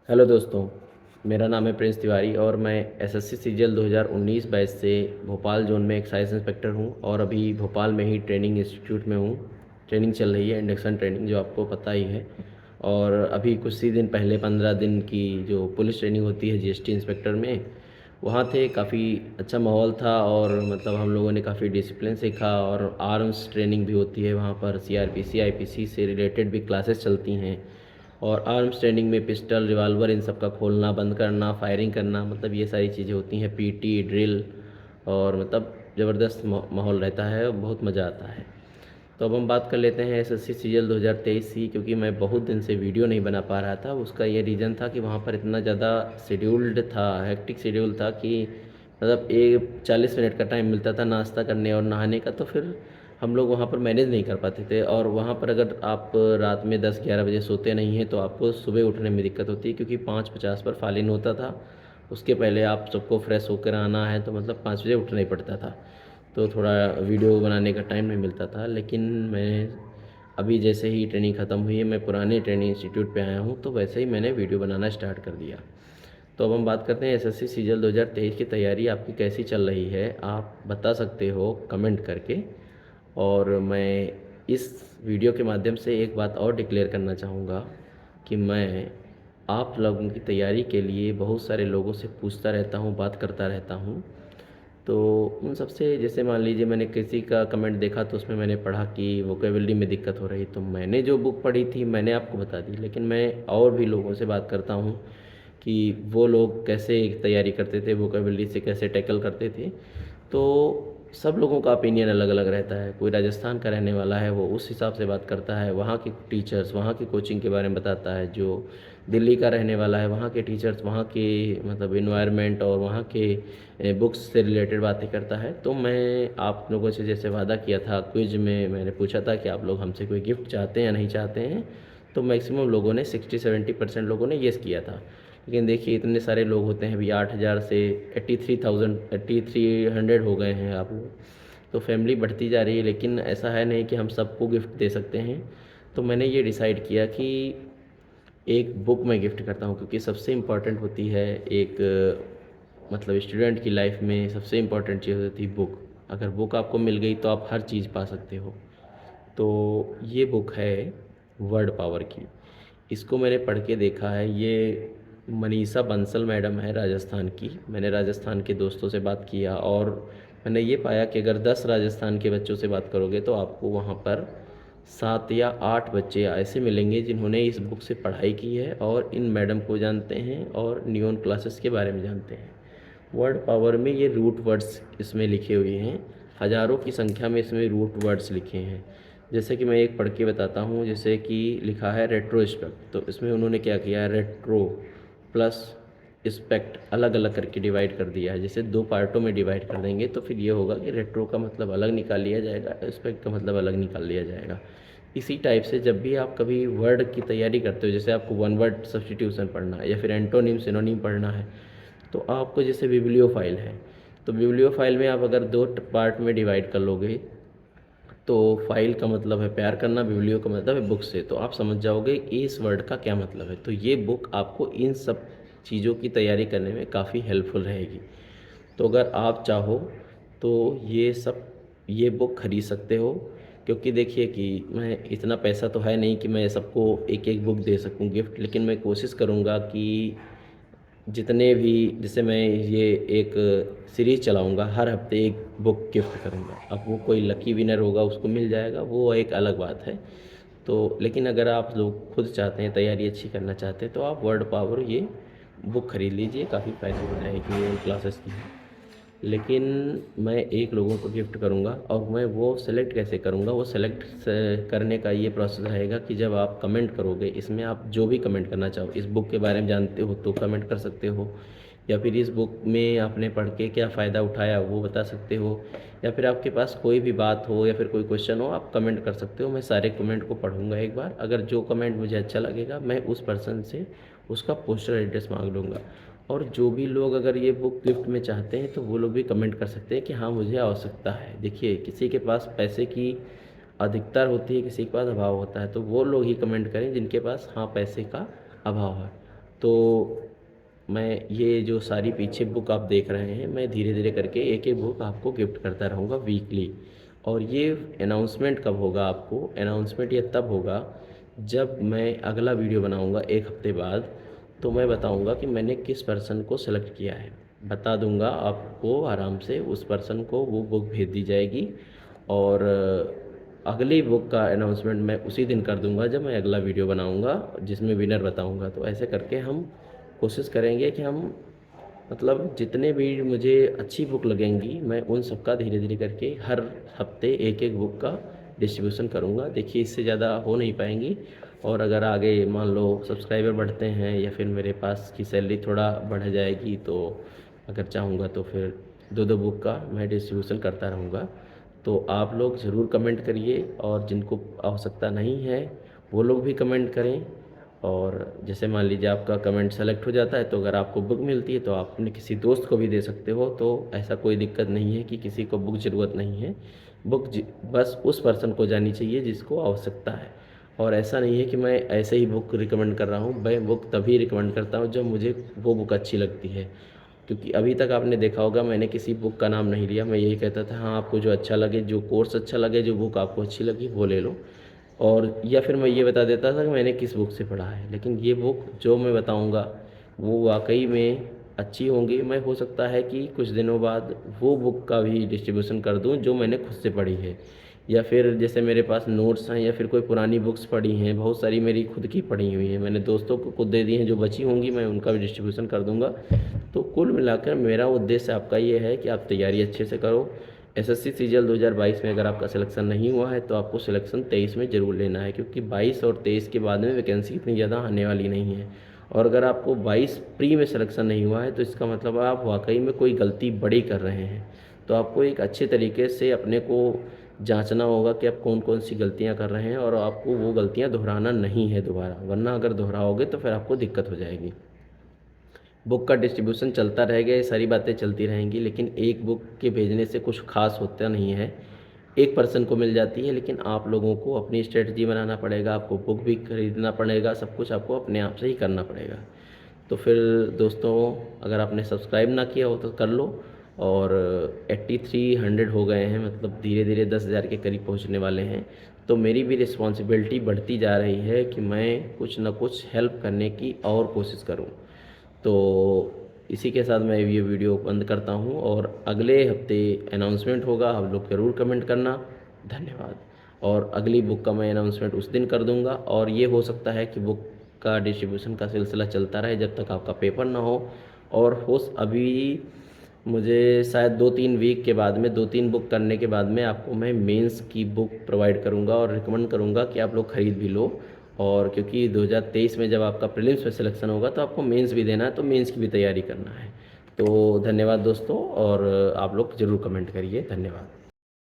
Hello दोस्तों, मेरा नाम है प्रिंस तिवारी और मैं एसएससी सीजीएल 2019 बैच से भोपाल जोन में एक्साइज इंस्पेक्टर हूं और अभी भोपाल में ही ट्रेनिंग इंस्टीट्यूट में हूं। ट्रेनिंग चल रही है, इंडक्शन ट्रेनिंग, जो आपको पता ही है। और अभी कुछ ही दिन पहले 15 दिन की जो पुलिस ट्रेनिंग होती है जीएसटी इंस्पेक्टर में, वहाँ थे। काफ़ी अच्छा माहौल था और मतलब हम लोगों ने काफ़ी डिसिप्लिन सीखा। और आर्म्स ट्रेनिंग भी होती है वहाँ पर, सीआरपीसी आईपीसी से रिलेटेड भी क्लासेस चलती हैं। और आर्म्स ट्रेनिंग में पिस्टल रिवाल्वर इन सब का खोलना बंद करना, फायरिंग करना, मतलब ये सारी चीज़ें होती हैं। पीटी ड्रिल, और मतलब ज़बरदस्त माहौल रहता है, बहुत मज़ा आता है। तो अब हम बात कर लेते हैं एसएससी सीजीएल 2023 की। क्योंकि मैं बहुत दिन से वीडियो नहीं बना पा रहा था, उसका ये रीज़न था कि वहाँ पर इतना ज़्यादा शेड्यूल्ड था, हेक्टिक शेड्यूल था कि मतलब एक 40 मिनट का टाइम मिलता था नाश्ता करने और नहाने का, तो फिर हम लोग वहाँ पर मैनेज नहीं कर पाते थे। और वहाँ पर अगर आप रात में 10-11 बजे सोते नहीं हैं तो आपको सुबह उठने में दिक्कत होती है, क्योंकि 5:50 पर फालिन होता था। उसके पहले आप सबको फ्रेश होकर आना है, तो मतलब 5 बजे उठना ही पड़ता था। तो थोड़ा वीडियो बनाने का टाइम नहीं मिलता था। लेकिन मैं अभी जैसे ही ट्रेनिंग ख़त्म हुई है, मैं पुराने ट्रेनिंग इंस्टीट्यूट पे आया हूँ, तो वैसे ही मैंने वीडियो बनाना स्टार्ट कर दिया। तो अब हम बात करते हैं एसएससी सीजीएल 2023 की तैयारी आपकी कैसी चल रही है, आप बता सकते हो कमेंट करके। और मैं इस वीडियो के माध्यम से एक बात और डिक्लेयर करना चाहूँगा कि मैं आप लोगों की तैयारी के लिए बहुत सारे लोगों से पूछता रहता हूँ, बात करता रहता हूँ। तो उन सबसे, जैसे मान लीजिए मैंने किसी का कमेंट देखा तो उसमें मैंने पढ़ा कि वोकेबलरी में दिक्कत हो रही, तो मैंने जो बुक पढ़ी थी मैंने आपको बता दी। लेकिन मैं और भी लोगों से बात करता हूँ कि वो लोग कैसे तैयारी करते थे, वोकेबलरी से कैसे टैकल करते थे। तो सब लोगों का ओपिनियन अलग अलग रहता है। कोई राजस्थान का रहने वाला है, वो उस हिसाब से बात करता है, वहाँ के टीचर्स, वहाँ की कोचिंग के बारे में बताता है। जो दिल्ली का रहने वाला है, वहाँ के टीचर्स, वहाँ के मतलब इन्वायरमेंट और वहाँ के बुक्स से रिलेटेड बातें करता है। तो मैं आप लोगों से जैसे वादा किया था, क्विज में मैंने पूछा था कि आप लोग हमसे कोई गिफ्ट चाहते हैं या नहीं चाहते हैं, तो मैक्सिमम लोगों ने 60-70% लोगों ने येस किया था। लेकिन देखिए इतने सारे लोग होते हैं, अभी 8,000 से 83,000 हो गए हैं आप लोग। तो फैमिली बढ़ती जा रही है, लेकिन ऐसा है नहीं कि हम सबको गिफ्ट दे सकते हैं। तो मैंने ये डिसाइड किया कि एक बुक मैं गिफ्ट करता हूँ, क्योंकि सबसे इम्पॉर्टेंट होती है एक मतलब स्टूडेंट की लाइफ में सबसे इम्पॉर्टेंट चीज़ होती है बुक। अगर बुक आपको मिल गई तो आप हर चीज़ पा सकते हो। तो ये बुक है वर्ड पावर की। इसको मैंने पढ़ के देखा है। ये मनीषा बंसल मैडम है राजस्थान की। मैंने राजस्थान के दोस्तों से बात किया और मैंने ये पाया कि अगर 10 राजस्थान के बच्चों से बात करोगे तो आपको वहाँ पर 7 या 8 बच्चे ऐसे मिलेंगे जिन्होंने इस बुक से पढ़ाई की है और इन मैडम को जानते हैं और नियॉन क्लासेस के बारे में जानते हैं। वर्ड पावर में ये रूट वर्ड्स इसमें लिखे हुए हैं, हज़ारों की संख्या में इसमें रूट वर्ड्स लिखे हैं। जैसे कि मैं एक पढ़ के बताता हूँ। जैसे कि लिखा है रेट्रोस्पेक्ट, तो इसमें उन्होंने क्या किया है, रेट्रो प्लस स्पेक्ट अलग अलग करके डिवाइड कर दिया है। जैसे दो पार्टों में डिवाइड कर देंगे तो फिर ये होगा कि रेट्रो का मतलब अलग निकाल लिया जाएगा, स्पेक्ट का मतलब अलग निकाल लिया जाएगा। इसी टाइप से जब भी आप कभी वर्ड की तैयारी करते हो, जैसे आपको वन वर्ड सब्स्टिट्यूशन पढ़ना है या फिर एंटोनिम सिनोनिम पढ़ना है, तो आपको जैसे बिब्लियो फाइल है, तो बिब्लियो फाइल में आप अगर दो पार्ट में डिवाइड कर लोगे, तो फाइल का मतलब है प्यार करना, बिब्लियो का मतलब है बुक से, तो आप समझ जाओगे इस वर्ड का क्या मतलब है। तो ये बुक आपको इन सब चीज़ों की तैयारी करने में काफ़ी हेल्पफुल रहेगी। तो अगर आप चाहो तो ये बुक खरीद सकते हो। क्योंकि देखिए कि मैं इतना पैसा तो है नहीं कि मैं सबको एक एक बुक दे सकूं गिफ्ट, लेकिन मैं कोशिश करूंगा कि जितने भी, जैसे मैं ये एक सीरीज़ चलाऊंगा, हर हफ्ते एक बुक गिफ्ट करूंगा। अब वो कोई लकी विनर होगा उसको मिल जाएगा, वो एक अलग बात है। तो लेकिन अगर आप लोग खुद चाहते हैं, तैयारी अच्छी करना चाहते हैं, तो आप वर्ड पावर ये बुक खरीद लीजिए, काफ़ी फ़ायदेमंद रहेगी ये क्लासेस की। लेकिन मैं एक लोगों को गिफ्ट करूंगा, और मैं वो सेलेक्ट कैसे करूंगा, वो सेलेक्ट करने का ये प्रोसेस रहेगा कि जब आप कमेंट करोगे, इसमें आप जो भी कमेंट करना चाहो, इस बुक के बारे में जानते हो तो कमेंट कर सकते हो, या फिर इस बुक में आपने पढ़ के क्या फ़ायदा उठाया वो बता सकते हो, या फिर आपके पास कोई भी बात हो या फिर कोई क्वेश्चन हो, आप कमेंट कर सकते हो। मैं सारे कमेंट को पढ़ूंगा एक बार, अगर जो कमेंट मुझे अच्छा लगेगा मैं उस पर्सन से उसका पोस्टर एड्रेस मांग लूँगा। और जो भी लोग अगर ये बुक गिफ्ट में चाहते हैं तो वो लोग भी कमेंट कर सकते हैं कि हाँ मुझे आवश्यकता है। देखिए किसी के पास पैसे की अधिकता होती है, किसी के पास अभाव होता है, तो वो लोग ही कमेंट करें जिनके पास हाँ पैसे का अभाव है। तो मैं ये जो सारी पीछे बुक आप देख रहे हैं, मैं धीरे धीरे करके एक एक बुक आपको गिफ्ट करता रहूँगा वीकली। और ये अनाउंसमेंट कब होगा, आपको अनाउंसमेंट ये तब होगा जब मैं अगला वीडियो बनाऊँगा एक हफ्ते बाद, तो मैं बताऊँगा कि मैंने किस पर्सन को सेलेक्ट किया है, बता दूँगा आपको आराम से। उस पर्सन को वो बुक भेज दी जाएगी और अगली बुक का अनाउंसमेंट मैं उसी दिन कर दूँगा जब मैं अगला वीडियो बनाऊँगा जिसमें विनर बताऊँगा। तो ऐसे करके हम कोशिश करेंगे कि हम मतलब जितने भी मुझे अच्छी बुक लगेंगी मैं उन सब का धीरे धीरे करके हर हफ्ते एक एक बुक का डिस्ट्रीब्यूशन करूँगा। देखिए इससे ज़्यादा हो नहीं पाएंगी, और अगर आगे मान लो सब्सक्राइबर बढ़ते हैं या फिर मेरे पास की सैलरी थोड़ा बढ़ जाएगी तो अगर चाहूँगा तो फिर दो दो बुक का मैं डिस्ट्रीब्यूशन करता रहूँगा। तो आप लोग ज़रूर कमेंट करिए, और जिनको आवश्यकता नहीं है वो लोग भी कमेंट करें। और जैसे मान लीजिए आपका कमेंट सेलेक्ट हो जाता है तो अगर आपको बुक मिलती है तो आप अपने किसी दोस्त को भी दे सकते हो। तो ऐसा कोई दिक्कत नहीं है कि किसी को बुक ज़रूरत नहीं है। बुक बस उस पर्सन को जानी चाहिए जिसको आवश्यकता है। और ऐसा नहीं है कि मैं ऐसे ही बुक रिकमेंड कर रहा हूँ, मैं बुक तभी रिकमेंड करता हूँ जब मुझे वो बुक अच्छी लगती है। क्योंकि अभी तक आपने देखा होगा मैंने किसी बुक का नाम नहीं लिया, मैं यही कहता था हाँ आपको जो अच्छा लगे, जो कोर्स अच्छा लगे, जो बुक आपको अच्छी लगी वो ले लो। और या फिर मैं ये बता देता था कि मैंने किस बुक से पढ़ा है। लेकिन ये बुक जो मैं बताऊंगा वो वाकई में अच्छी होंगी। मैं हो सकता है कि कुछ दिनों बाद वो बुक का भी डिस्ट्रीब्यूशन कर दूं जो मैंने खुद से पढ़ी है, या फिर जैसे मेरे पास नोट्स हैं या फिर कोई पुरानी बुक्स पढ़ी हैं, बहुत सारी मेरी खुद की पढ़ी हुई हैं, मैंने दोस्तों को खुद दे दी हैं, जो बची होंगी मैं उनका भी डिस्ट्रीब्यूशन कर दूंगा। तो कुल मिलाकर मेरा उद्देश्य आपका ये है कि आप तैयारी अच्छे से करो। एसएससी सीजीएल 2022 में अगर आपका सिलेक्शन नहीं हुआ है तो आपको सिलेक्शन 23 में ज़रूर लेना है, क्योंकि 22 और 23 के बाद में वैकेंसी इतनी ज़्यादा आने वाली नहीं है। और अगर आपको 22 प्री में सिलेक्शन नहीं हुआ है तो इसका मतलब आप वाकई में कोई गलती बड़ी कर रहे हैं। तो आपको एक अच्छे तरीके से अपने को जांचना होगा कि आप कौन कौन सी गलतियां कर रहे हैं, और आपको वो गलतियां दोहराना नहीं है दोबारा, वरना अगर दोहराओगे तो फिर आपको दिक्कत हो जाएगी। बुक का डिस्ट्रीब्यूशन चलता रहेगा, ये सारी बातें चलती रहेंगी, लेकिन एक बुक के भेजने से कुछ खास होता नहीं है। एक पर्सन को मिल जाती है, लेकिन आप लोगों को अपनी स्ट्रेटजी बनाना पड़ेगा, आपको बुक भी खरीदना पड़ेगा, सब कुछ आपको अपने आप से ही करना पड़ेगा। तो फिर दोस्तों अगर आपने सब्सक्राइब ना किया हो तो कर लो। और 8300 हो गए हैं, मतलब धीरे धीरे 10,000 के करीब पहुंचने वाले हैं। तो मेरी भी रिस्पॉन्सिबिलिटी बढ़ती जा रही है कि मैं कुछ ना कुछ हेल्प करने की और कोशिश करूं। तो इसी के साथ मैं ये वीडियो बंद करता हूँ, और अगले हफ्ते अनाउंसमेंट होगा, आप लोग ज़रूर कमेंट करना। धन्यवाद। और अगली बुक का मैं अनाउंसमेंट उस दिन कर दूँगा, और ये हो सकता है कि बुक का डिस्ट्रीब्यूशन का सिलसिला चलता रहे जब तक आपका पेपर ना हो। और अभी मुझे शायद 2-3 वीक के बाद में 2-3 बुक करने के बाद में आपको मैं मेंस की बुक प्रोवाइड करूँगा, और रिकमेंड करूँगा कि आप लोग ख़रीद भी लो। और क्योंकि 2023 में जब आपका प्रीलिम्स में सिलेक्शन होगा तो आपको मेंस भी देना है, तो मेंस की भी तैयारी करना है। तो धन्यवाद दोस्तों, और आप लोग ज़रूर कमेंट करिए। धन्यवाद।